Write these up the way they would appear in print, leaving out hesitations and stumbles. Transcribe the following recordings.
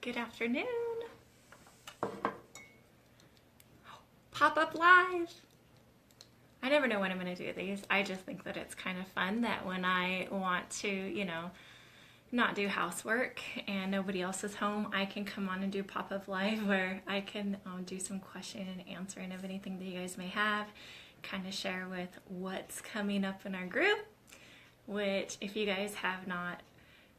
Good afternoon. Pop-up live. I never know when I'm going to do these. I just think that it's kind of fun that when I want to, not do housework and nobody else is home, I can come on and do pop-up live where I can do some question and answering of anything that you guys may have, kind of share with what's coming up in our group, which if you guys have not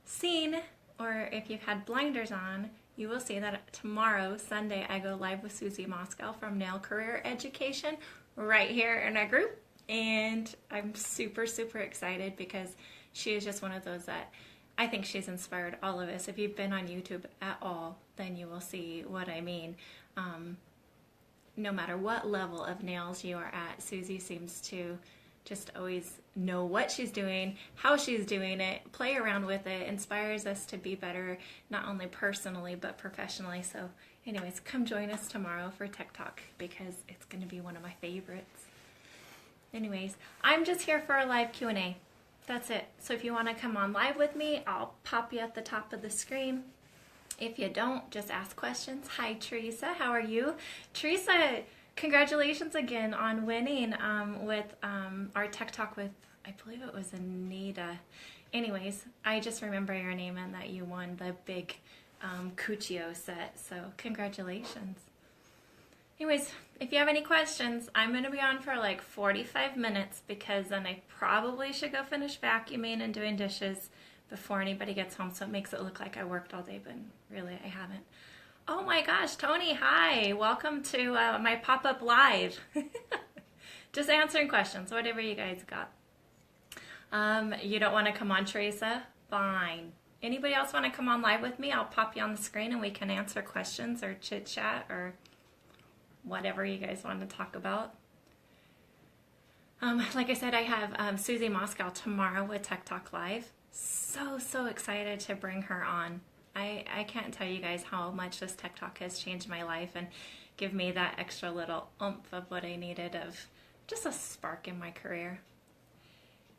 seen or if you've had blinders on, you will see that tomorrow, Sunday, I go live with Susie Moscow from Nail Career Education right here in our group. And I'm super, super excited because she is just one of those that I think she's inspired all of us. If you've been on YouTube at all, then you will see what I mean. No matter what level of nails you are at, Susie seems to just always know what she's doing, how she's doing it, play around with it, inspires us to be better, not only personally, but professionally. So anyways, come join us tomorrow for Tech Talk because it's going to be one of my favorites. Anyways, I'm just here for a live Q&A. That's it. So if you want to come on live with me, I'll pop you at the top of the screen. If you don't, just ask questions. Hi, Teresa. How are you? Teresa, congratulations again on winning with our Tech Talk with, I believe it was Anita. Anyways, I just remember your name and that you won the big Cuccio set, so congratulations. Anyways, if you have any questions, I'm going to be on for like 45 minutes because then I probably should go finish vacuuming and doing dishes before anybody gets home, so it makes it look like I worked all day, but really I haven't. Oh my gosh, Tony, hi. Welcome to my pop-up live. Just answering questions, whatever you guys got. You don't want to come on, Teresa? Fine. Anybody else want to come on live with me? I'll pop you on the screen and we can answer questions or chit-chat or whatever you guys want to talk about. Like I said, I have Susie Moscow tomorrow with Tech Talk Live. So excited to bring her on. I can't tell you guys how much this Tech Talk has changed my life and give me that extra little oomph of what I needed, of just a spark in my career.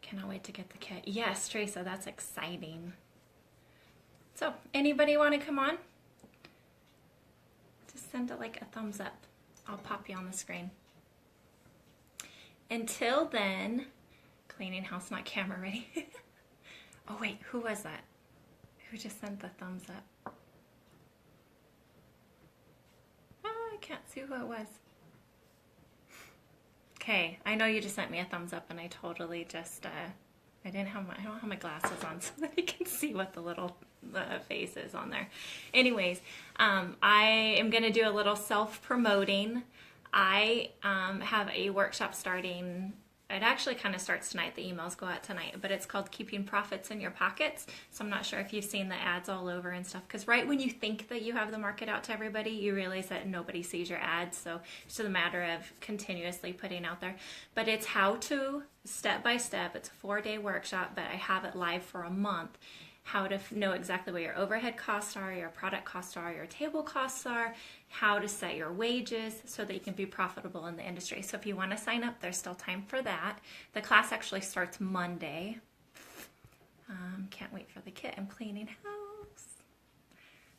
Cannot wait to get the kit. Yes, Teresa, that's exciting. So, anybody want to come on? Just send it like a thumbs up. I'll pop you on the screen. Until then, cleaning house, not camera ready. Oh wait, who was that? Who just sent the thumbs up? Oh, I can't see who it was. Okay, I know you just sent me a thumbs up and I totally just, I don't have my glasses on so that I can see what the little face is on there. Anyways, I am going to do a little self-promoting. I have a workshop starting. It actually kind of starts tonight. The emails go out tonight, but it's called Keeping Profits in Your Pockets. So I'm not sure if you've seen the ads all over and stuff, because right when you think that you have the market out to everybody, you realize that nobody sees your ads. So it's just a matter of continuously putting out there. But it's how to, step by step. It's a 4-day workshop, but I have it live for a month. How to know exactly what your overhead costs are, your product costs are, your table costs are, how to set your wages so that you can be profitable in the industry. So if you want to sign up, there's still time for that. The class actually starts Monday. Can't wait for the kit. I'm cleaning house.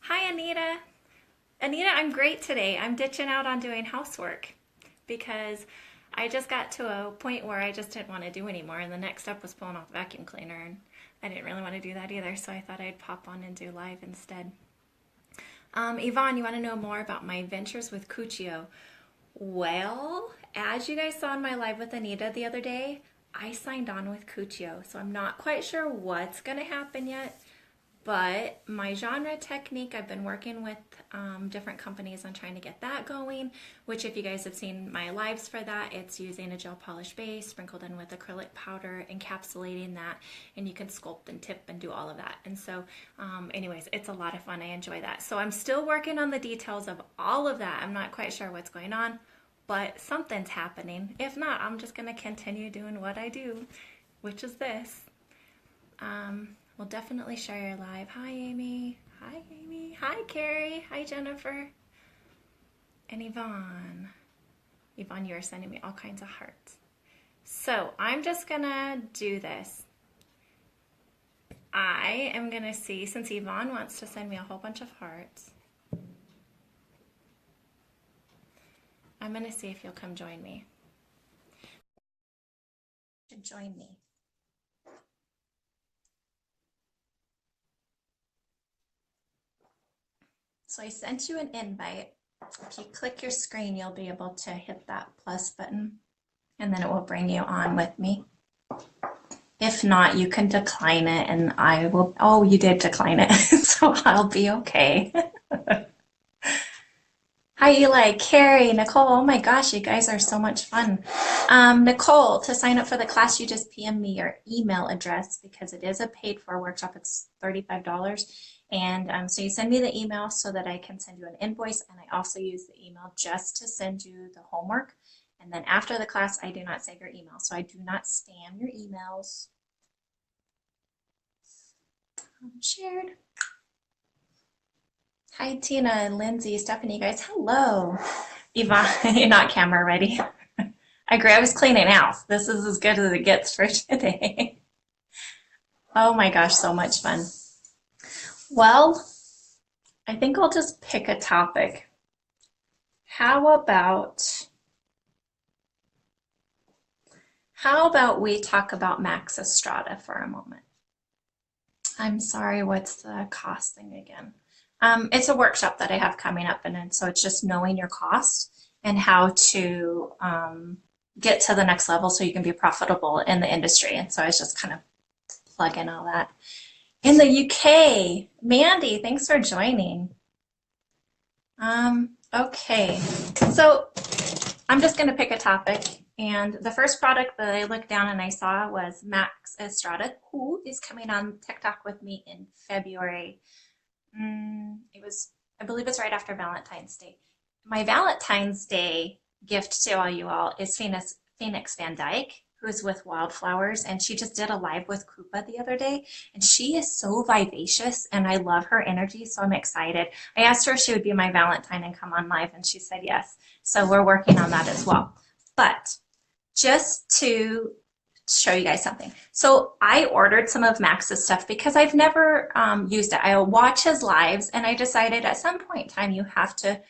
Hi, Anita. Anita, I'm great today. I'm ditching out on doing housework because I just got to a point where I just didn't want to do anymore, and the next step was pulling off the vacuum cleaner, and I didn't really want to do that either, so I thought I'd pop on and do live instead. Yvonne, you want to know more about my ventures with Cuccio? Well, as you guys saw in my live with Anita the other day, I signed on with Cuccio, so I'm not quite sure what's going to happen yet, but my genre technique, I've been working with different companies on trying to get that going, which if you guys have seen my lives for that, it's using a gel polish base sprinkled in with acrylic powder, encapsulating that, and you can sculpt and tip and do all of that. And so anyways, it's a lot of fun. I enjoy that. So I'm still working on the details of all of that. I'm not quite sure what's going on, but something's happening. If not, I'm just going to continue doing what I do, which is this. We'll definitely share your live. Hi, Amy. Hi, Amy. Hi, Carrie. Hi, Jennifer. And Yvonne. Yvonne, you're sending me all kinds of hearts. So I'm just going to do this. I am going to see, since Yvonne wants to send me a whole bunch of hearts, I'm going to see if you'll come join me. Join me. So I sent you an invite. If you click your screen, you'll be able to hit that plus button, and then it will bring you on with me. If not, you can decline it, and I will. Oh, you did decline it, so I'll be okay. Hi, Eli, Carrie, Nicole. Oh my gosh, you guys are so much fun. Nicole, to sign up for the class, you just PM me your email address because it is a paid for workshop. It's $35. And so you send me the email so that I can send you an invoice. And I also use the email just to send you the homework. And then after the class, I do not save your email. So I do not spam your emails. Shared. Hi, Tina and Lindsay, Stephanie, guys. Hello. Yvonne, you're not camera ready. I agree. I was cleaning house. This is as good as it gets for today. Oh my gosh, so much fun. Well, I think I'll just pick a topic. How about we talk about Max Estrada for a moment? I'm sorry, what's the cost thing again? It's a workshop that I have coming up, and so it's just knowing your cost and how to get to the next level so you can be profitable in the industry. And so I was just kind of plugging all that. In the UK, Mandy, thanks for joining. Okay, so I'm just going to pick a topic. And the first product that I looked down and I saw was Max Estrada, who is coming on TikTok with me in February. I believe it's right after Valentine's Day. My Valentine's Day gift to all you all is Phoenix Van Dyke, who is with Wildflowers, and she just did a live with Koopa the other day, and she is so vivacious, and I love her energy, so I'm excited. I asked her if she would be my Valentine and come on live, and she said yes. So we're working on that as well. But just to show you guys something. So I ordered some of Max's stuff because I've never used it. I watch his lives, and I decided at some point in time you have to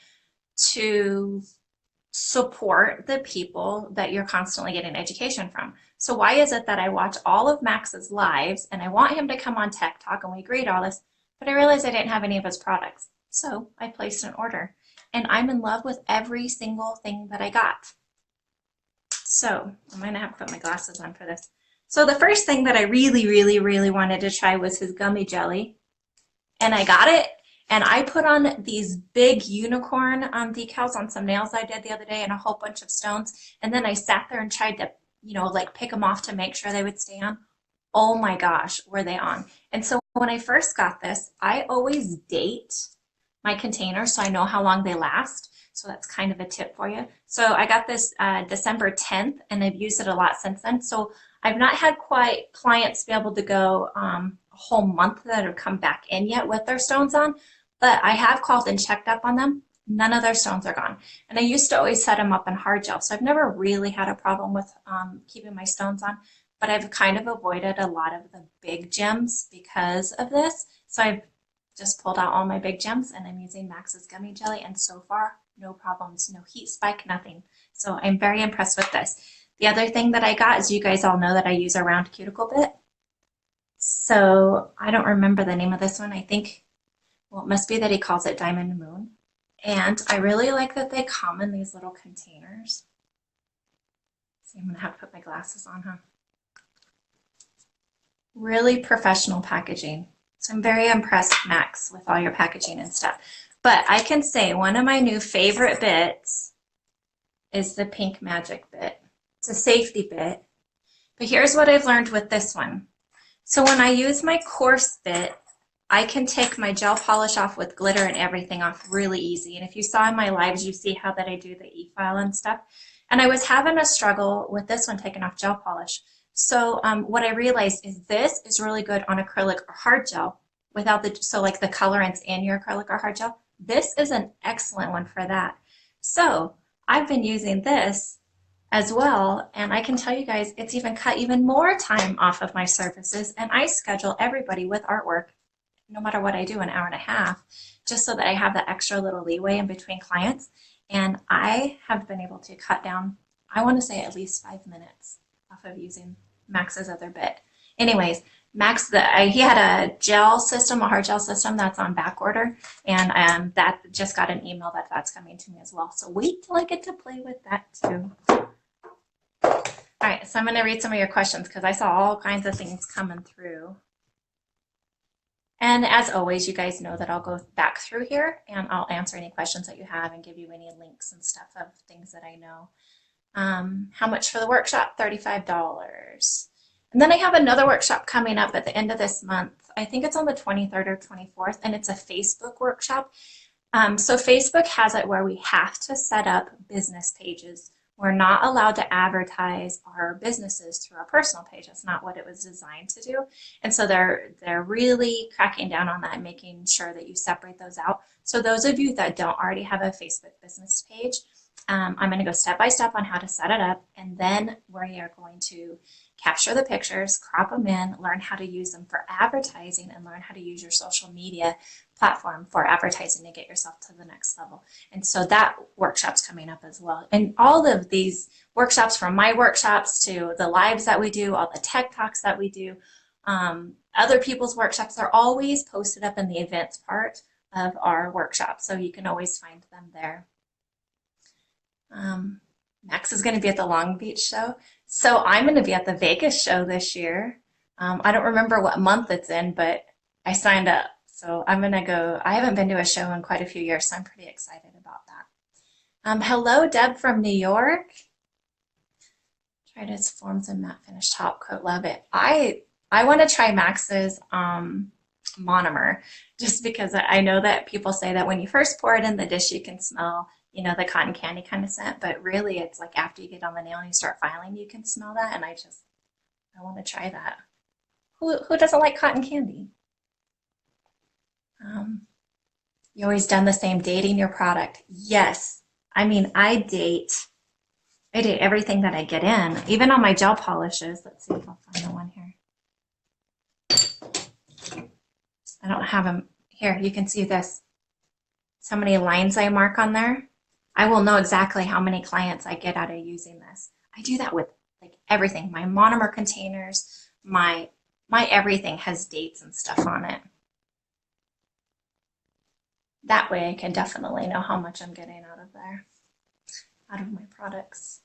support the people that you're constantly getting education from. So why is it that I watch all of Max's lives and I want him to come on Tech Talk and we agreed all this, but I realized I didn't have any of his products. So I placed an order, and I'm in love with every single thing that I got. So I'm gonna have to put my glasses on for this. So the first thing that I really wanted to try was his gummy jelly, and I got it, and I put on these big unicorn decals on some nails I did the other day and a whole bunch of stones, and then I sat there and tried to, like pick them off to make sure they would stay on. Oh my gosh, were they on. And so when I first got this, I always date my containers so I know how long they last. So that's kind of a tip for you. So I got this December 10th, and I've used it a lot since then. So I've not had quite clients be able to go a whole month that have come back in yet with their stones on, but I have called and checked up on them. None of their stones are gone. And I used to always set them up in hard gel. So I've never really had a problem with keeping my stones on, but I've kind of avoided a lot of the big gems because of this. So I've just pulled out all my big gems, and I'm using Max's gummy jelly, and so far, no problems, no heat spike, nothing. So I'm very impressed with this. The other thing that I got is, you guys all know that I use a round cuticle bit. So I don't remember the name of this one. I think, well, it must be that he calls it Diamond Moon. And I really like that they come in these little containers. See, I'm gonna have to put my glasses on, huh? Really professional packaging. So I'm very impressed, Max, with all your packaging and stuff. But I can say one of my new favorite bits is the Pink Magic bit. It's a safety bit. But here's what I've learned with this one. So when I use my coarse bit, I can take my gel polish off with glitter and everything off really easy. And if you saw in my lives, you see how that I do the e-file and stuff. And I was having a struggle with this one taking off gel polish. So what I realized is this is really good on acrylic or hard gel without so like the colorants in your acrylic or hard gel. This is an excellent one for that. So I've been using this as well, and I can tell you guys it's even cut even more time off of my services, and I schedule everybody with artwork, no matter what I do, an hour and a half, just so that I have that extra little leeway in between clients. And I have been able to cut down, I want to say at least 5 minutes off of using Max's other bit. Anyways, Max, he had a gel system, a hard gel system that's on back order, and that just got an email that that's coming to me as well. So wait till I get to play with that too. All right, so I'm going to read some of your questions because I saw all kinds of things coming through. And as always, you guys know that I'll go back through here and I'll answer any questions that you have and give you any links and stuff of things that I know. How much for the workshop? $35. And then I have another workshop coming up at the end of this month. I think it's on the 23rd or 24th, and it's a Facebook workshop. So Facebook has it where we have to set up business pages. We're not allowed to advertise our businesses through our personal page. That's not what it was designed to do. And so they're really cracking down on that and making sure that you separate those out. So those of you that don't already have a Facebook business page, I'm going to go step by step on how to set it up, and then we are going to capture the pictures, crop them in, learn how to use them for advertising, and learn how to use your social media platform for advertising to get yourself to the next level. And so that workshop's coming up as well. And all of these workshops, from my workshops to the lives that we do, all the tech talks that we do, other people's workshops, are always posted up in the events part of our workshop. So you can always find them there. Max is going to be at the Long Beach show. So I'm going to be at the Vegas show this year. I don't remember what month it's in, but I signed up. So I'm going to go. I haven't been to a show in quite a few years, so I'm pretty excited about that. Hello, Deb from New York. Tried his forms and matte finish top coat. Love it. I want to try Max's monomer, just because I know that people say that when you first pour it in the dish, you can smell, you know, the cotton candy kind of scent, but really it's like after you get on the nail and you start filing, you can smell that. And I want to try that. Who doesn't like cotton candy? You always done the same, dating your product. Yes. I mean, I date everything that I get in, even on my gel polishes. Let's see if I'll find the one here. I don't have them here. You can see this. So many lines I mark on there. I will know exactly how many clients I get out of using this. I do that with like everything. My monomer containers, my everything has dates and stuff on it. That way I can definitely know how much I'm getting out of there, out of my products.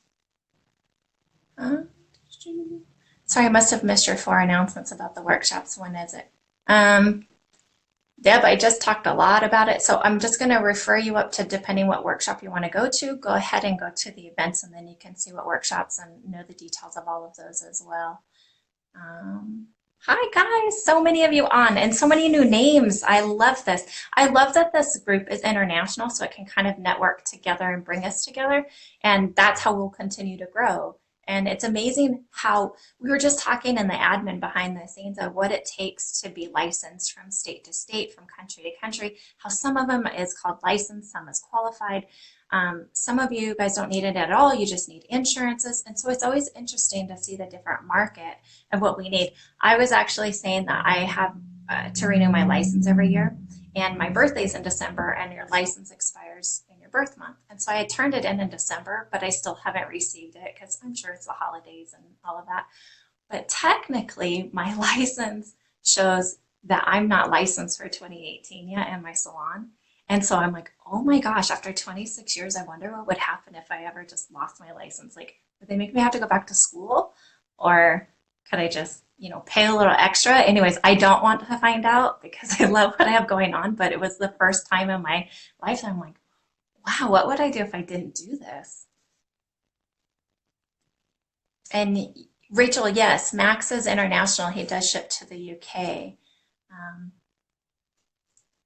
Sorry, I must have missed your 4 announcements about the workshops. When is it? Deb, I just talked a lot about it, so I'm just going to refer you up to, depending what workshop you want to go to, go ahead and go to the events, and then you can see what workshops and know the details of all of those as well. Hi guys, so many of you on, and so many new names. I love this. I love that this group is international, so it can kind of network together and bring us together, and that's how we'll continue to grow. And it's amazing how we were just talking in the admin behind the scenes of what it takes to be licensed from state to state, from country to country, how some of them is called licensed, some is qualified. Some of you guys don't need it at all. You just need insurances. And so it's always interesting to see the different market of what we need. I was actually saying that I have to renew my license every year, and my birthday's in December, and your license expires in your birth month. And so I had turned it in December, but I still haven't received it because I'm sure it's the holidays and all of that. But technically, my license shows that I'm not licensed for 2018 yet in my salon. And so I'm like, oh my gosh, after 26 years, I wonder what would happen if I ever just lost my license. Like, would they make me have to go back to school? Or could I just, you know, pay a little extra? Anyways, I don't want to find out because I love what I have going on, but it was the first time in my life I'm like, wow, what would I do if I didn't do this? And Rachel, yes, Max is international. He does ship to the UK.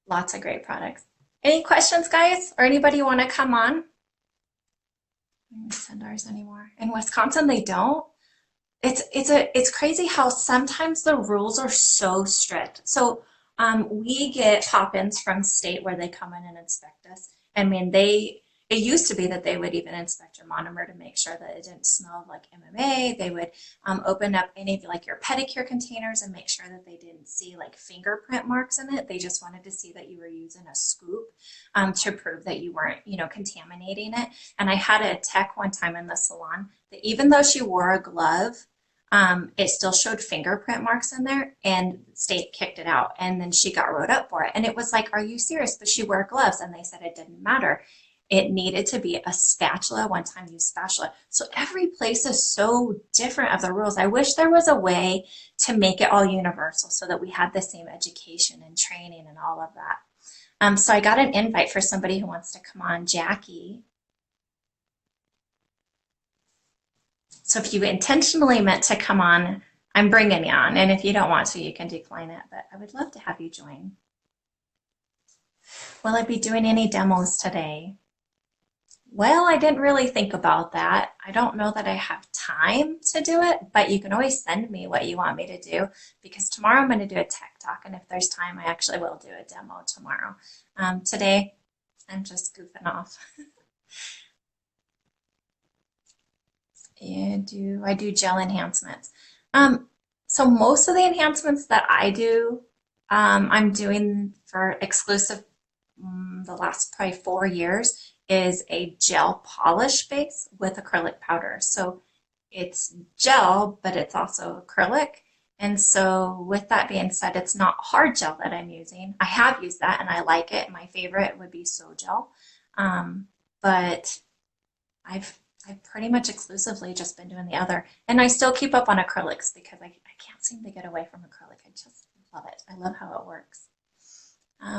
Lots of great products. Any questions, guys? Or anybody want to come on? I don't send ours anymore. In Wisconsin, they don't. It's crazy how sometimes the rules are so strict. So we get pop-ins from state where they come in and inspect us. I mean, it used to be that they would even inspect your monomer to make sure that it didn't smell like MMA. They would open up any of like your pedicure containers and make sure that they didn't see like fingerprint marks in it. They just wanted to see that you were using a scoop to prove that you weren't, contaminating it. And I had a tech one time in the salon that even though she wore a glove, it still showed fingerprint marks in there, and state kicked it out. And then she got wrote up for it. And it was like, are you serious? But she wore gloves, and they said it didn't matter. It needed to be a spatula, one-time use spatula. So every place is so different of the rules. I wish there was a way to make it all universal so that we had the same education and training and all of that. So I got an invite for somebody who wants to come on, Jackie. So if you intentionally meant to come on, I'm bringing you on. And if you don't want to, you can decline it. But I would love to have you join. Will I be doing any demos today? Well, I didn't really think about that. I don't know that I have time to do it, but you can always send me what you want me to do, because tomorrow I'm going to do a tech talk. And if there's time, I actually will do a demo tomorrow. Today, I'm just goofing off. I do gel enhancements. So most of the enhancements that I do, I'm doing for exclusive the last probably 4 years is a gel polish base with acrylic powder. So it's gel, but it's also acrylic. And so with that being said, it's not hard gel that I'm using. I have used that and I like it. My favorite would be So Gel. But I've pretty much exclusively just been doing the other. And I still keep up on acrylics because I can't seem to get away from acrylic. I just love it. I love how it works.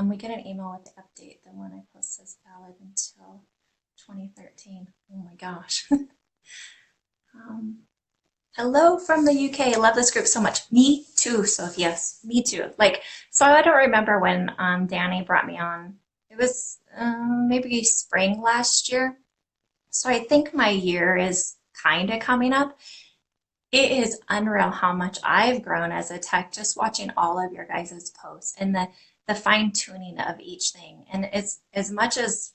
We get an email with the update. The one I post says valid until 2013. Oh my gosh. Hello from the UK. I love this group so much. Me too, Sophia's. Me too. So I don't remember when Danny brought me on. It was maybe spring last year. So I think my year is kind of coming up. It is unreal how much I've grown as a tech just watching all of your guys' posts and the fine tuning of each thing. And it's as much as,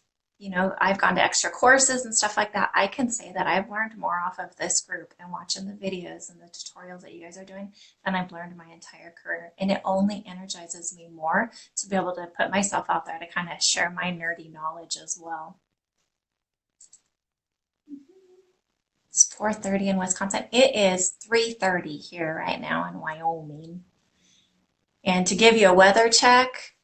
I've gone to extra courses and stuff like that, I can say that I've learned more off of this group and watching the videos and the tutorials that you guys are doing than I've learned my entire career. And it only energizes me more to be able to put myself out there to kind of share my nerdy knowledge as well. It's 4:30 in Wisconsin. It is 3:30 here right now in Wyoming. And to give you a weather check,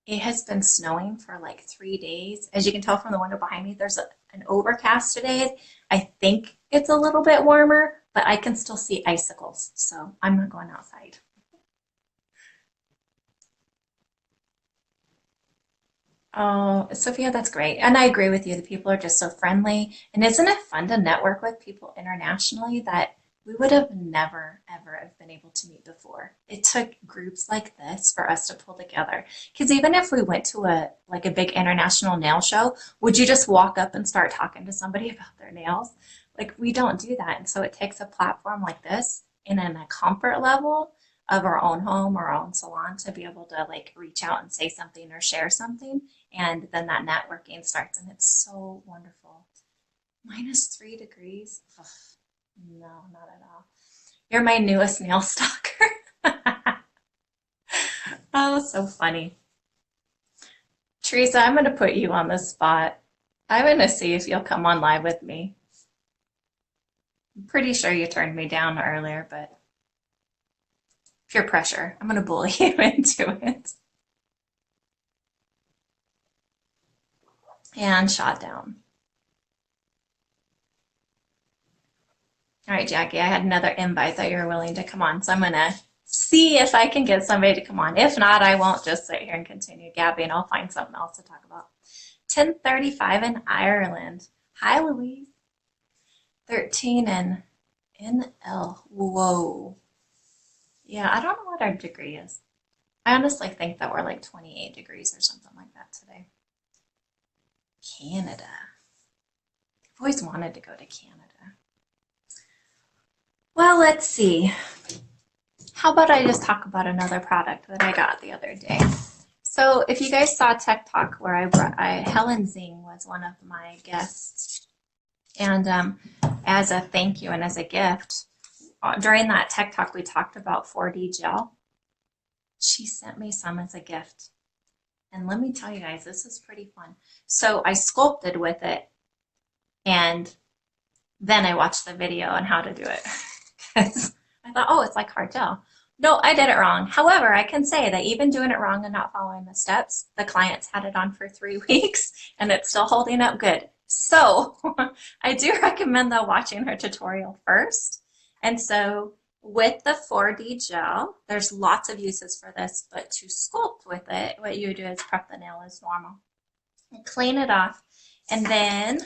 it has been snowing for like 3 days. As you can tell from the window behind me, there's an overcast today. I think it's a little bit warmer, but I can still see icicles. So I'm not going outside. Oh, Sophia, that's great. And I agree with you. The people are just so friendly. And isn't it fun to network with people internationally that we would have never, ever have been able to meet before? It took groups like this for us to pull together. Because even if we went to a big international nail show, would you just walk up and start talking to somebody about their nails? We don't do that. And so it takes a platform like this and then a comfort level of our own home or our own salon to be able to reach out and say something or share something. And then that networking starts and it's so wonderful. -3 degrees. Ugh, no, not at all. You're my newest nail stalker. Oh, so funny. Teresa, I'm going to put you on the spot. I'm going to see if you'll come on live with me. I'm pretty sure you turned me down earlier, but peer pressure. I'm going to bully you into it. And shot down. All right, Jackie, I had another invite that you were willing to come on, so I'm going to see if I can get somebody to come on. If not, I won't just sit here and continue gabbing, and I'll find something else to talk about. 10:35 in Ireland. Hi, Louise. 13 in NL. Whoa. Yeah, I don't know what our degree is. I honestly think that we're 28 degrees or something like that today. Canada. I've always wanted to go to Canada. Well, let's see. How about I just talk about another product that I got the other day? So if you guys saw Tech Talk where Helen Zing was one of my guests, and as a thank you and as a gift, during that Tech Talk we talked about 4D gel. She sent me some as a gift. And let me tell you guys, this is pretty fun. So I sculpted with it, and then I watched the video on how to do it. Because I thought, oh, it's like hard gel. No, I did it wrong. However, I can say that even doing it wrong and not following the steps, the clients had it on for 3 weeks and it's still holding up good. So I do recommend though watching her tutorial first. And so with the 4D gel, there's lots of uses for this, but to sculpt with it, what you do is prep the nail as normal and clean it off. And then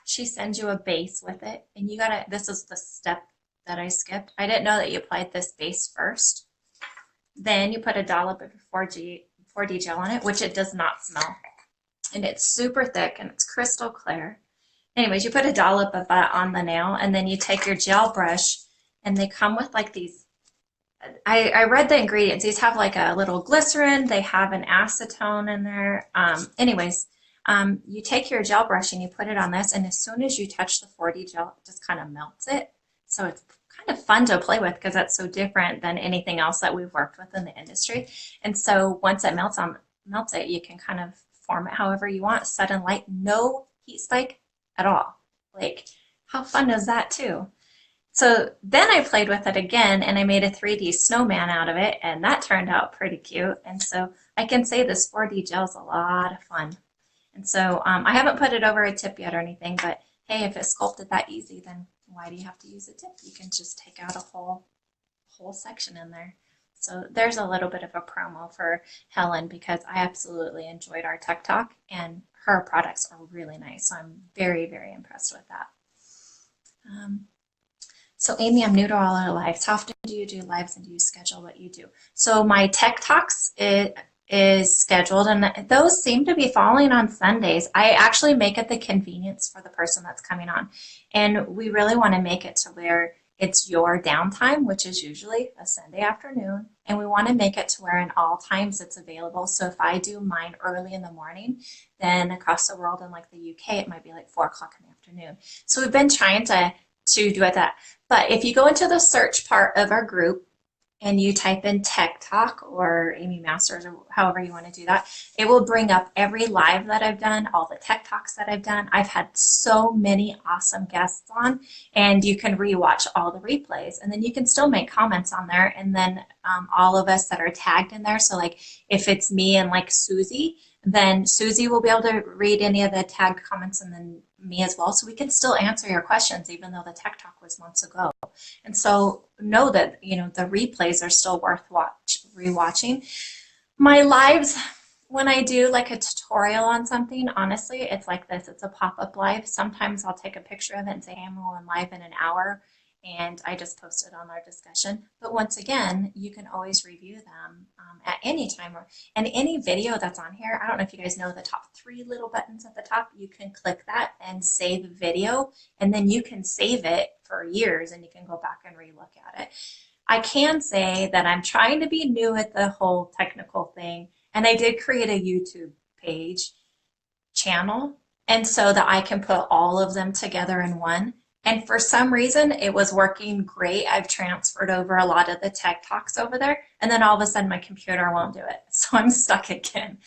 she sends you a base with it. And you gotta, this is the step that I skipped. I didn't know that you applied this base first. Then you put a dollop of 4D gel on it, which it does not smell. And it's super thick and it's crystal clear. Anyways, you put a dollop of that on the nail, and then you take your gel brush, and they come with like these, I read the ingredients. These have like a little glycerin. They have an acetone in there. You take your gel brush and you put it on this, and as soon as you touch the 4D gel, it just kind of melts it. So it's kind of fun to play with because that's so different than anything else that we've worked with in the industry. And so once it melts it, you can kind of form it however you want, sudden light, no heat spike at all. Like, how fun is that too? So then I played with it again and I made a 3D snowman out of it, and that turned out pretty cute. And so I can say this 4D gel is a lot of fun. And so I haven't put it over a tip yet or anything, but hey, if it's sculpted that easy, then why do you have to use a tip? You can just take out a whole section in there. So there's a little bit of a promo for Helen because I absolutely enjoyed our Tech Talk, and her products are really nice. So I'm very, very impressed with that. So Amy, I'm new to all our lives. How often do you do lives, and do you schedule what you do? So my Tech Talks is scheduled, and those seem to be falling on Sundays. I actually make it the convenience for the person that's coming on, and we really want to make it to where it's your downtime, which is usually a Sunday afternoon, and we want to make it to where in all times it's available. So if I do mine early in the morning, then across the world in like the UK, it might be like 4 o'clock in the afternoon. So we've been trying to do it that. But if you go into the search part of our group and you type in Tech Talk or Amy Masters or however you want to do that, it will bring up every live that I've done, all the Tech Talks that I've done. I've had so many awesome guests on, and you can rewatch all the replays, and then you can still make comments on there, and then all of us that are tagged in there. So like if it's me and like Susie, then Susie will be able to read any of the tagged comments, and then me as well. So we can still answer your questions even though the Tech Talk was months ago. And so know that, you know, the replays are still worth rewatching. My lives, when I do like a tutorial on something, honestly, it's like this. It's a pop-up live. Sometimes I'll take a picture of it and say, I'm going live in an hour, and I just post it on our discussion. But once again, you can always review them at any time. And any video that's on here, I don't know if you guys know the top 3 little buttons at the top, you can click that and save video, and then you can save it for years and you can go back and re-look at it. I can say that I'm trying to be new at the whole technical thing, and I did create a YouTube channel, and so that I can put all of them together in one. And for some reason, it was working great. I've transferred over a lot of the Tech Talks over there, and then all of a sudden my computer won't do it. So I'm stuck again.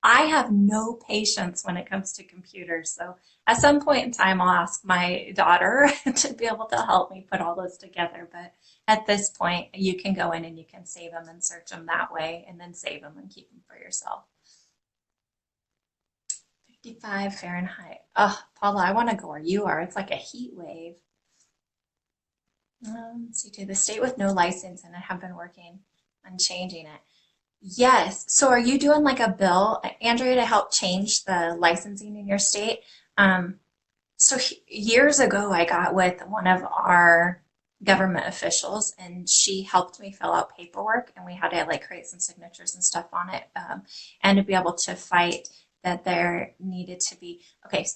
I have no patience when it comes to computers. So at some point in time, I'll ask my daughter to be able to help me put all those together. But at this point, you can go in and you can save them and search them that way, and then save them and keep them for yourself. 55 Fahrenheit. Oh, Paula, I want to go where you are. It's like a heat wave. Let's see, to the state with no license, and I have been working on changing it. Yes. So are you doing like a bill, Andrea, to help change the licensing in your state? So years ago, I got with one of our government officials, and she helped me fill out paperwork, and we had to like create some signatures and stuff on it, and to be able to fight that there needed to be, okay,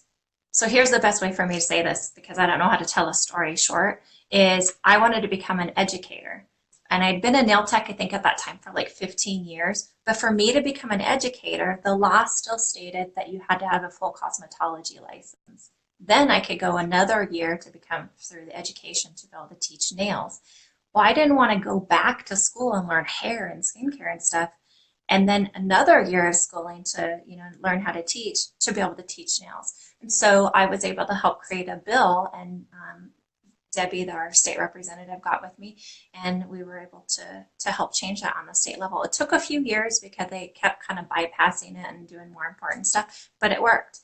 so here's the best way for me to say this, because I don't know how to tell a story short, is I wanted to become an educator. And I'd been a nail tech, I think at that time for like 15 years. But for me to become an educator, the law still stated that you had to have a full cosmetology license. Then I could go another year to become through the education to be able to teach nails. Well, I didn't want to go back to school and learn hair and skincare and stuff. And then another year of schooling to, learn how to teach, to be able to teach nails. And so I was able to help create a bill, and Debbie, our state representative, got with me, and we were able to help change that on the state level. It took a few years because they kept kind of bypassing it and doing more important stuff, but it worked.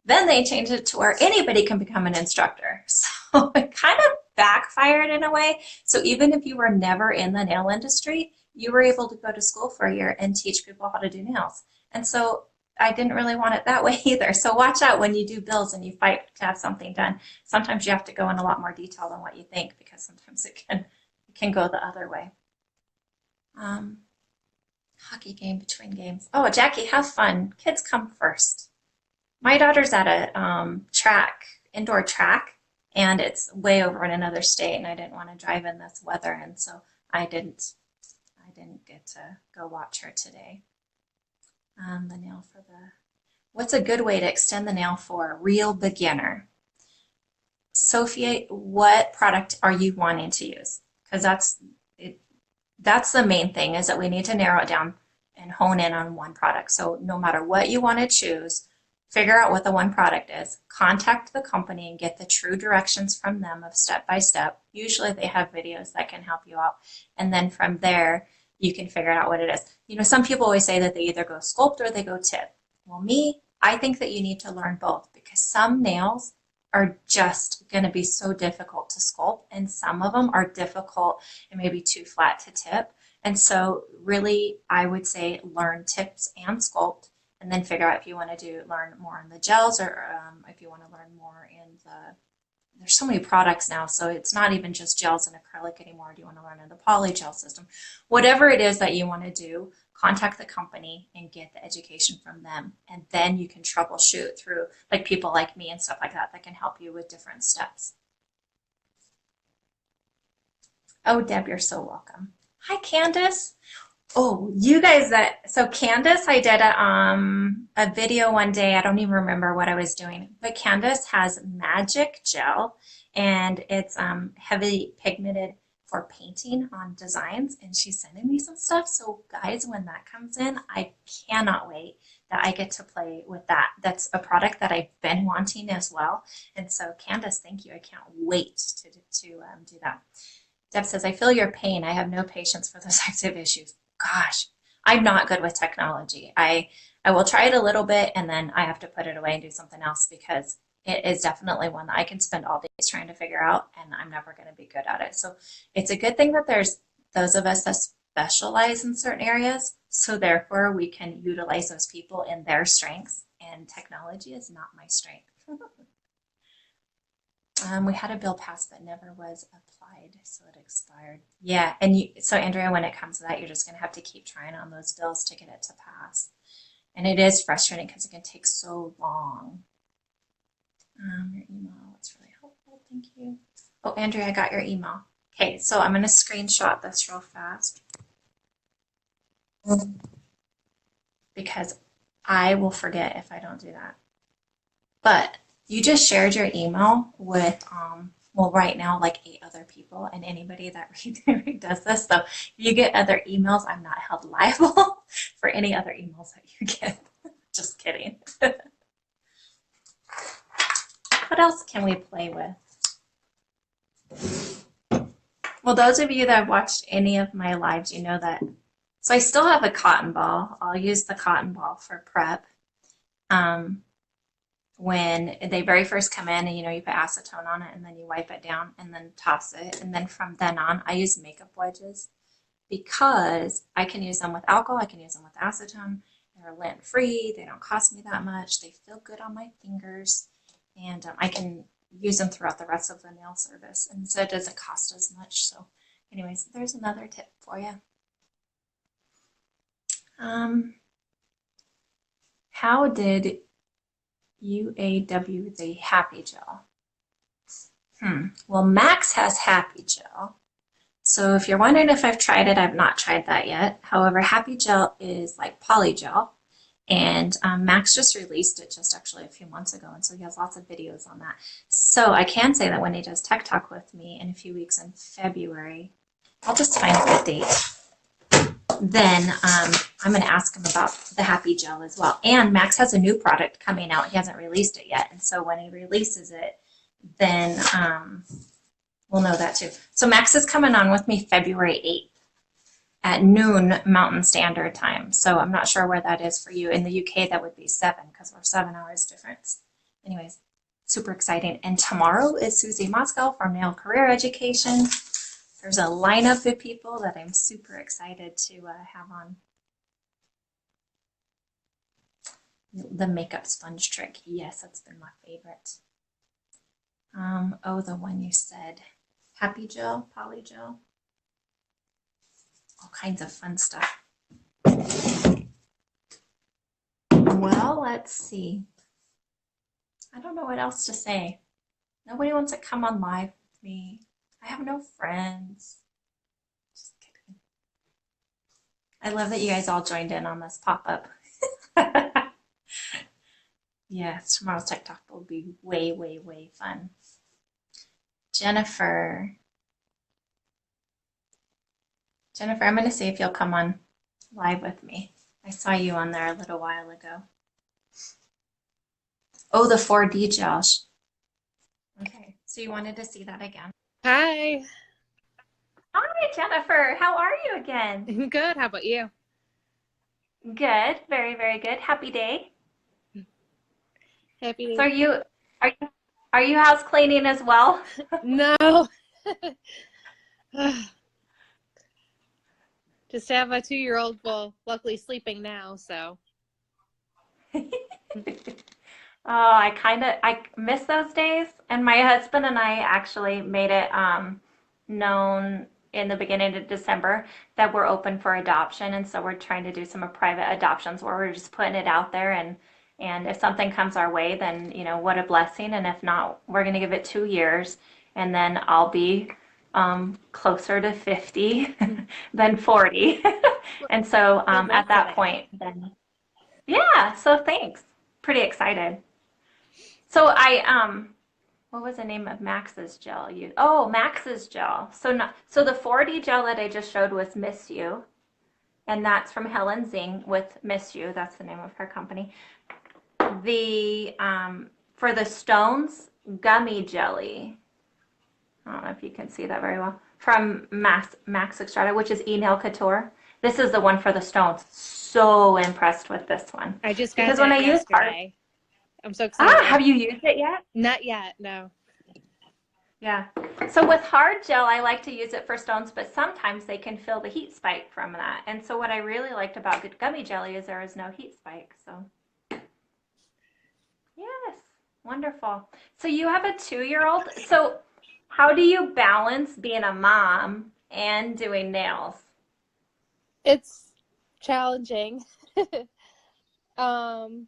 Then they changed it to where anybody can become an instructor. So it kind of backfired in a way. So even if you were never in the nail industry, you were able to go to school for a year and teach people how to do nails. And so I didn't really want it that way either. So watch out when you do bills and you fight to have something done. Sometimes you have to go in a lot more detail than what you think, because sometimes it can go the other way. Hockey game between games. Oh, Jackie, have fun. Kids come first. My daughter's at a indoor track, and it's way over in another state, and I didn't want to drive in this weather, and so I didn't get to go watch her today. The nail for what's a good way to extend the nail for a real beginner? Sophia, what product are you wanting to use? Because that's the main thing, is that we need to narrow it down and hone in on one product. So no matter what you want to choose, figure out what the one product is, contact the company and get the true directions from them of step by step. Usually they have videos that can help you out. And then from there, you can figure out what it is. Some people always say that they either go sculpt or they go tip. Well, I think that you need to learn both, because some nails are just going to be so difficult to sculpt, and some of them are difficult and maybe too flat to tip. And so really, I would say learn tips and sculpt, and then figure out if you want to learn more in the gels, or if you want to learn more in there's so many products now, so it's not even just gels and acrylic anymore. Do you want to learn in the polygel system? Whatever it is that you want to do, contact the company and get the education from them. And then you can troubleshoot through like people like me and stuff like that can help you with different steps. Oh, Deb, you're so welcome. Hi, Candace. Oh, you guys, so Candace, I did a video one day. I don't even remember what I was doing, but Candace has magic gel, and it's heavily pigmented for painting on designs, and she's sending me some stuff. So guys, when that comes in, I cannot wait that I get to play with that. That's a product that I've been wanting as well. And so Candace, thank you. I can't wait to do that. Deb says, I feel your pain. I have no patience for those types of issues. Gosh, I'm not good with technology. I will try it a little bit, and then I have to put it away and do something else, because it is definitely one that I can spend all days trying to figure out, and I'm never going to be good at it. So it's a good thing that there's those of us that specialize in certain areas, so therefore we can utilize those people in their strengths, and technology is not my strength. We had a bill passed but never was applied, so it expired. Yeah, and so Andrea, when it comes to that, you're just going to have to keep trying on those bills to get it to pass. And it is frustrating because it can take so long. Your email, it's really helpful, thank you. Oh, Andrea, I got your email. Okay, so I'm going to screenshot this real fast, because I will forget if I don't do that. But you just shared your email with, well, right now, like 8 other people, and anybody that does this. So if you get other emails, I'm not held liable for any other emails that you get. Just kidding. What else can we play with? Well, those of you that have watched any of my lives, you know that. So I still have a cotton ball. I'll use the cotton ball for prep. When they very first come in, and you put acetone on it, and then you wipe it down and then toss it. And then from then on, I use makeup wedges, because I can use them with alcohol, I can use them with acetone. They're lint free, they don't cost me that much, they feel good on my fingers, and I can use them throughout the rest of the nail service, and so it doesn't cost as much. So anyways, there's another tip for you. How did UAW the Happy Gel? Well, Max has Happy Gel. So if you're wondering if I've tried it, I've not tried that yet. However, Happy Gel is like polygel, and Max just released it just actually a few months ago, and so he has lots of videos on that. So I can say that when he does Tech Talk with me in a few weeks in February, I'll just find a good date. Then I'm going to ask him about the Happy Gel as well. And Max has a new product coming out. He hasn't released it yet, and so when he releases it, then we'll know that too. So Max is coming on with me February 8th at noon Mountain Standard Time. So I'm not sure where that is for you. In the UK, that would be 7 because we're 7 hours difference. Anyways, super exciting. And tomorrow is Susie Moskow from Nail Career Education. There's a lineup of people that I'm super excited to have on. The makeup sponge trick. Yes, that's been my favorite. Oh, the one you said. Happy Gel, Polygel. All kinds of fun stuff. Well, let's see. I don't know what else to say. Nobody wants to come on live with me. I have no friends. Just kidding. I love that you guys all joined in on this pop-up. Yes, tomorrow's Tech Talk will be way, way, way fun. Jennifer, I'm going to see if you'll come on live with me. I saw you on there a little while ago. Oh, the 4D gel. Okay, so you wanted to see that again. Hi. Hi, Jennifer. How are you again? Good. How about you? Good. Very, very good. Happy day. Happy So to... are you house cleaning as well? No. Just have a 2-year-old, well, luckily sleeping now, so. Oh, I miss those days. And my husband and I actually made it known in the beginning of December that we're open for adoption. And so we're trying to do some private adoptions where we're just putting it out there, and if something comes our way, then, you know, what a blessing. And if not, we're going to give it 2 years, and then I'll be closer to 50 than 40. And so at that point, then, yeah, so thanks. Pretty excited. So what was the name of Max's gel? Oh, Max's gel. So the 4D gel that I just showed was Miss You, and that's from Helen Zing with Miss You. That's the name of her company. The for the stones, gummy jelly. I don't know if you can see that very well. From Max Extrata, which is E-Nail Couture. This is the one for the stones. So impressed with this one. I just got because that when I use yesterday. I'm so excited. have you used it yet? Not yet, no. Yeah. So with hard gel, I like to use it for stones, but sometimes they can feel the heat spike from that. And so what I really liked about the gummy jelly is there is no heat spike. So yes, wonderful. So you have a 2-year-old. So how do you balance being a mom and doing nails? It's challenging. And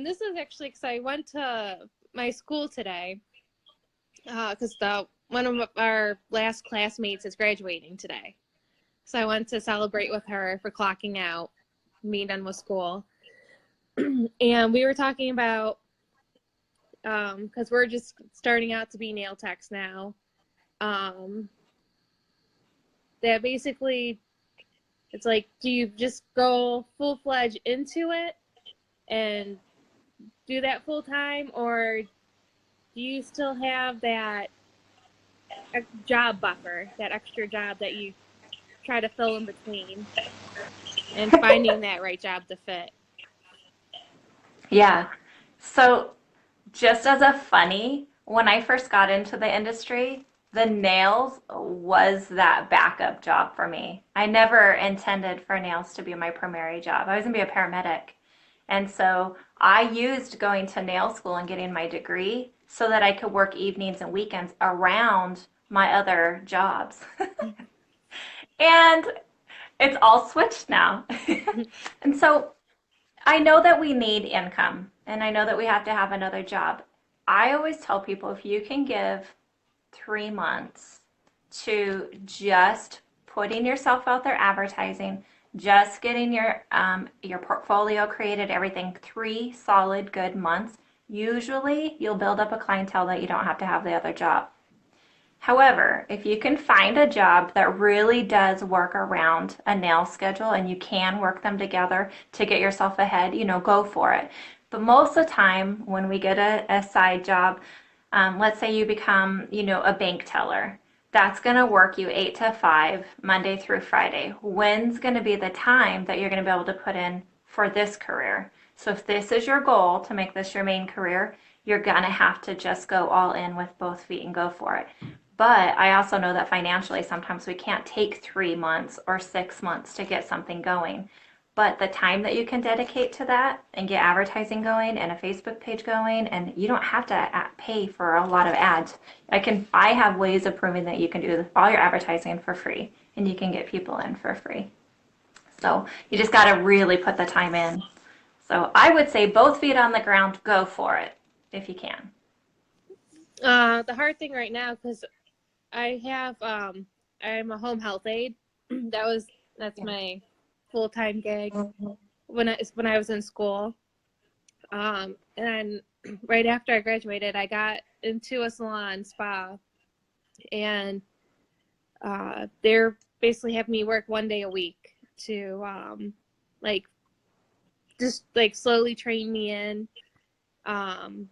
this is actually because I went to my school today because one of our last classmates is graduating today. So I went to celebrate with her for clocking out, being done with school. And we were talking about, because we're just starting out to be nail techs now, that basically it's like, do you just go full-fledged into it and do that full time, or do you still have that job buffer, that extra job that you try to fill in between and finding that right job to fit? Yeah. So just as a funny, when I first got into the industry, the nails was that backup job for me. I never intended for nails to be my primary job. I was going to be a paramedic. And so I used going to nail school and getting my degree so that I could work evenings and weekends around my other jobs. And it's all switched now. And so I know that we need income, and I know that we have to have another job. I always tell people if you can give 3 months to just putting yourself out there advertising, just getting your portfolio created, everything, 3 solid good months, usually you'll build up a clientele that you don't have to have the other job. However, if you can find a job that really does work around a nail schedule and you can work them together to get yourself ahead, go for it. But most of the time when we get a side job, let's say you become, a bank teller. That's going to work you 8 to 5, Monday through Friday. When's going to be the time that you're going to be able to put in for this career? So if this is your goal to make this your main career, you're going to have to just go all in with both feet and go for it. But I also know that financially, sometimes we can't take 3 months or 6 months to get something going. But the time that you can dedicate to that and get advertising going and a Facebook page going, and you don't have to pay for a lot of ads. I have ways of proving that you can do all your advertising for free and you can get people in for free. So you just got to really put the time in. So I would say both feet on the ground, go for it if you can. The hard thing right now, because I'm a home health aide. That's my full-time gig when I was in school. And right after I graduated, I got into a salon spa, and they're basically having me work 1 day a week to just slowly train me in. And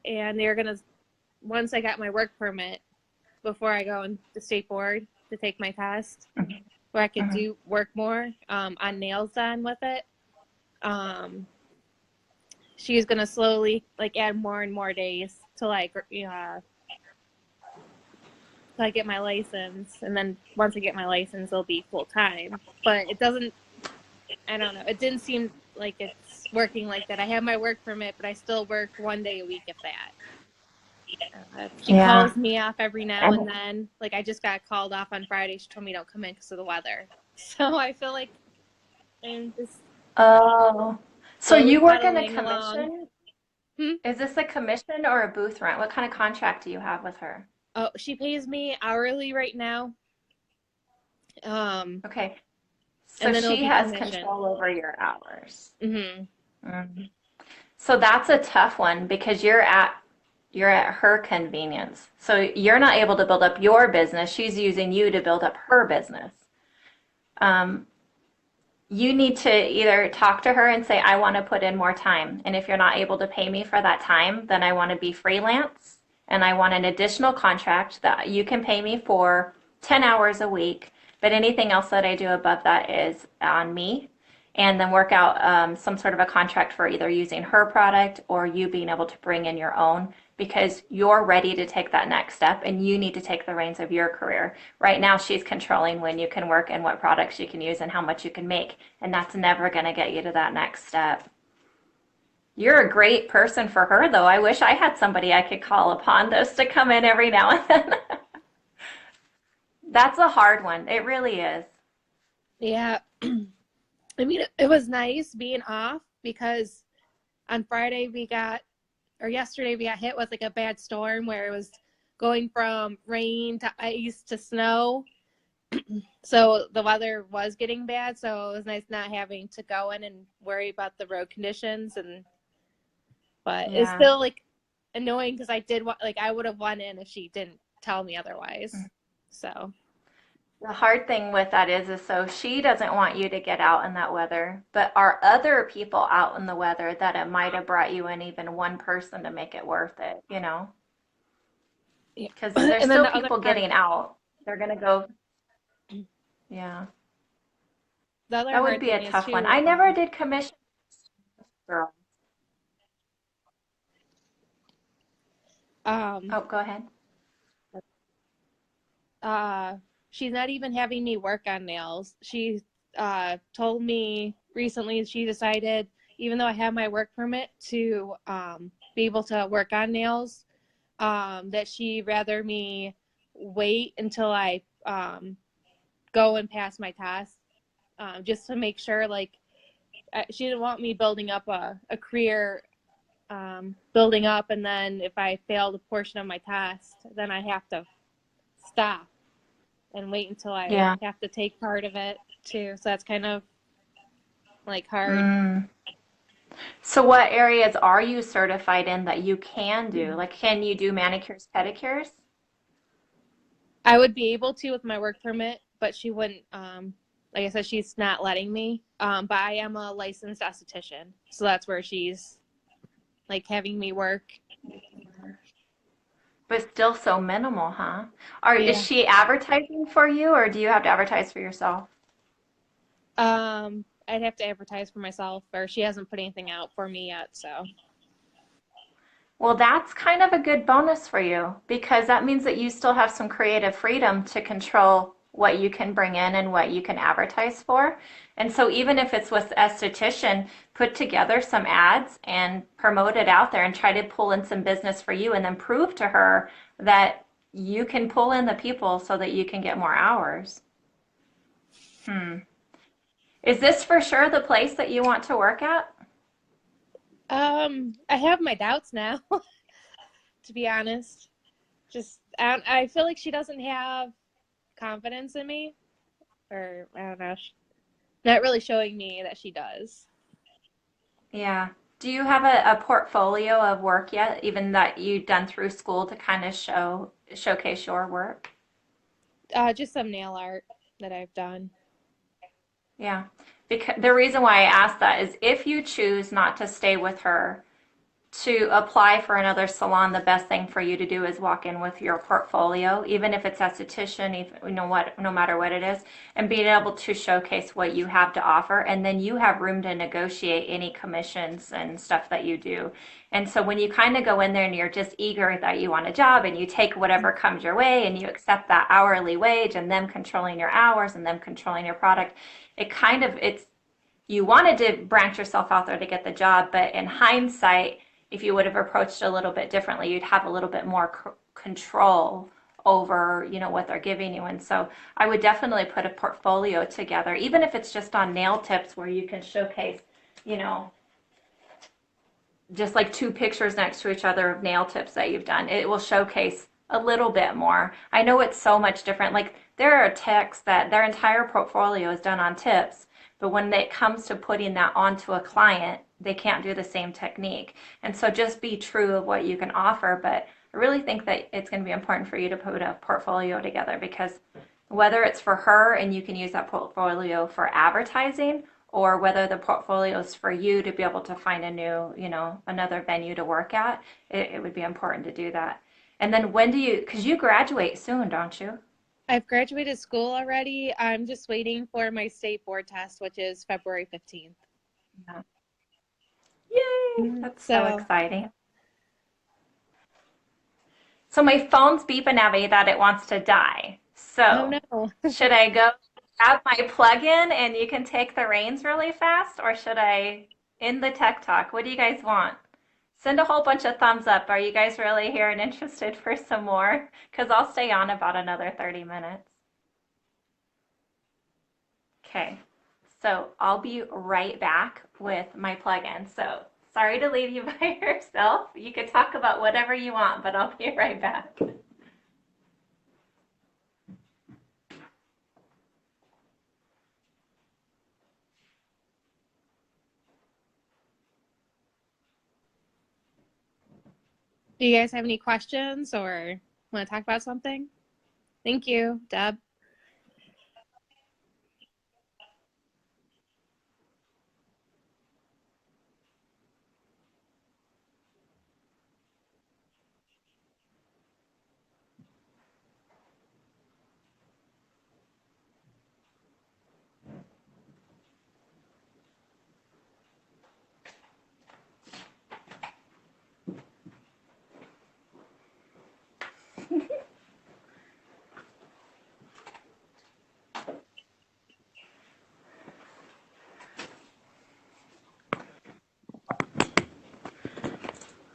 they're gonna, once I got my work permit, before I go in the state board to take my test, where I could do work more on nails done with it. She's gonna slowly add more and more days till I get my license, and then once I get my license, it'll be full time. But it doesn't. I don't know. It didn't seem like it's working like that. I have my work permit, but I still work 1 day a week, if that. She calls me off every now and then. I just got called off on Friday. She told me don't come in because of the weather. So I feel like I'm just. Oh, so you work in a commission? Is this a commission or a booth rent? What kind of contract do you have with her? Oh, she pays me hourly right now. Okay. So she has control over your hours. So that's a tough one because you're at her convenience. So you're not able to build up your business. She's using you to build up her business. You need to either talk to her and say, I want to put in more time. And if you're not able to pay me for that time, then I want to be freelance and I want an additional contract that you can pay me for 10 hours a week. But anything else that I do above that is on me. And then work out some sort of a contract for either using her product or you being able to bring in your own, because you're ready to take that next step and you need to take the reins of your career. Right now, she's controlling when you can work and what products you can use and how much you can make. And that's never going to get you to that next step. You're a great person for her, though. I wish I had somebody I could call upon those to come in every now and then. That's a hard one. It really is. Yeah. I mean, it was nice being off because on Friday yesterday we got hit with a bad storm where it was going from rain to ice to snow. So the weather was getting bad. So it was nice not having to go in and worry about the road conditions. But it's still annoying because I would have won in if she didn't tell me otherwise. So. The hard thing with that is so she doesn't want you to get out in that weather, but are other people out in the weather that it might have brought you in even one person to make it worth it, Because there's still people getting out. They're going to go, yeah. That would be a tough one. I never did commission. Girl. Go ahead. She's not even having me work on nails. She told me recently she decided, even though I have my work permit to be able to work on nails, that she'd rather me wait until I go and pass my test, just to make sure, she didn't want me building up a career, building up, and then if I failed a portion of my test, then I have to stop and wait until I Yeah. have to take part of it too. So that's kind of like hard. Mm. So what areas are you certified in that you can do? Like, can you do manicures, pedicures? I would be able to with my work permit, but she wouldn't. Like I said, she's not letting me. But I am a licensed esthetician, so that's where she's like having me work. But still so minimal, huh? Is Yeah. she advertising for you or do you have to advertise for yourself? I'd have to advertise for myself, or she hasn't put anything out for me yet. So Well, that's kind of a good bonus for you because that means that you still have some creative freedom to control what you can bring in and what you can advertise for. And so even if it's with esthetician, put together some ads and promote it out there and try to pull in some business for you and then prove to her that you can pull in the people so that you can get more hours. Hmm. Is this for sure the place that you want to work at? I have my doubts now, to be honest. Just I feel like she doesn't have confidence in me, or I don't know, not really showing me that she does. Yeah. Do you have a portfolio of work yet, even that you've done through school to kind of showcase your work? Just some nail art that I've done. Yeah. Because the reason why I asked that is if you choose not to stay with her, to apply for another salon, the best thing for you to do is walk in with your portfolio, even if it's esthetician, even, you know what, no matter what it is, and being able to showcase what you have to offer. And then you have room to negotiate any commissions and stuff that you do. And so when you kind of go in there and you're just eager that you want a job and you take whatever comes your way and you accept that hourly wage and them controlling your hours and them controlling your product, it's you wanted to branch yourself out there to get the job, but in hindsight, if you would have approached it a little bit differently, you'd have a little bit more control over, what they're giving you. And so I would definitely put a portfolio together, even if it's just on nail tips where you can showcase, you know, just like two pictures next to each other of nail tips that you've done. It will showcase a little bit more. I know it's so much different. Like there are techs that their entire portfolio is done on tips, but when it comes to putting that onto a client, they can't do the same technique. And so just be true of what you can offer. But I really think that it's going to be important for you to put a portfolio together because whether it's for her and you can use that portfolio for advertising or whether the portfolio is for you to be able to find a new, another venue to work at, it would be important to do that. And then because you graduate soon, don't you? I've graduated school already. I'm just waiting for my state board test, which is February 15th. Yeah. Yay! That's so So, exciting. So my phone's beeping at me that it wants to die. oh So no. should I go grab my plug-in and you can take the reins really fast, or should I end the tech talk? What do you guys want? Send a whole bunch of thumbs up. Are you guys really here and interested for some more? Because I'll stay on about another 30 minutes. Okay, so I'll be right back with my plug-in. So sorry to leave you by yourself. You could talk about whatever you want, but I'll be right back. Do you guys have any questions or want to talk about something? Thank you, Deb.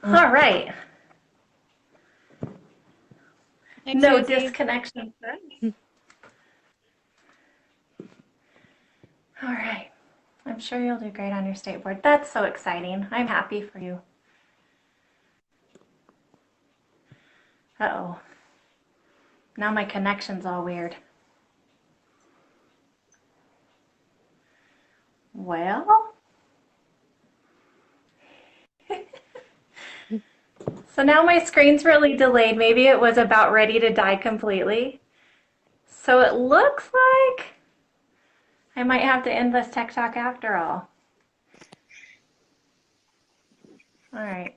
All right. Thanks, No Susie. disconnection. All right. I'm sure you'll do great on your state board. That's so exciting. I'm happy for you. Uh-oh. Now my connection's all weird. Well, so now my screen's really delayed. Maybe it was about ready to die completely. So it looks like I might have to end this tech talk after all. All right.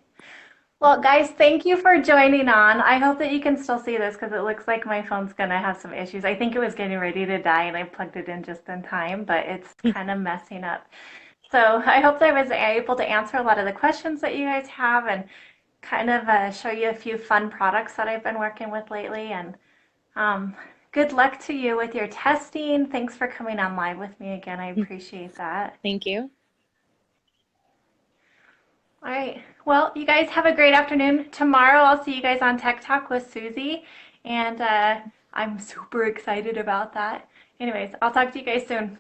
Well, guys, thank you for joining on. I hope that you can still see this because it looks like my phone's going to have some issues. I think it was getting ready to die and I plugged it in just in time, but it's kind of messing up. So I hope that I was able to answer a lot of the questions that you guys have and kind of show you a few fun products that I've been working with lately. And good luck to you with your testing. Thanks for coming on live with me again. I appreciate that. Thank you. All right. Well, you guys have a great afternoon. Tomorrow I'll see you guys on Tech Talk with Susie, and I'm super excited about that. Anyways, I'll talk to you guys soon.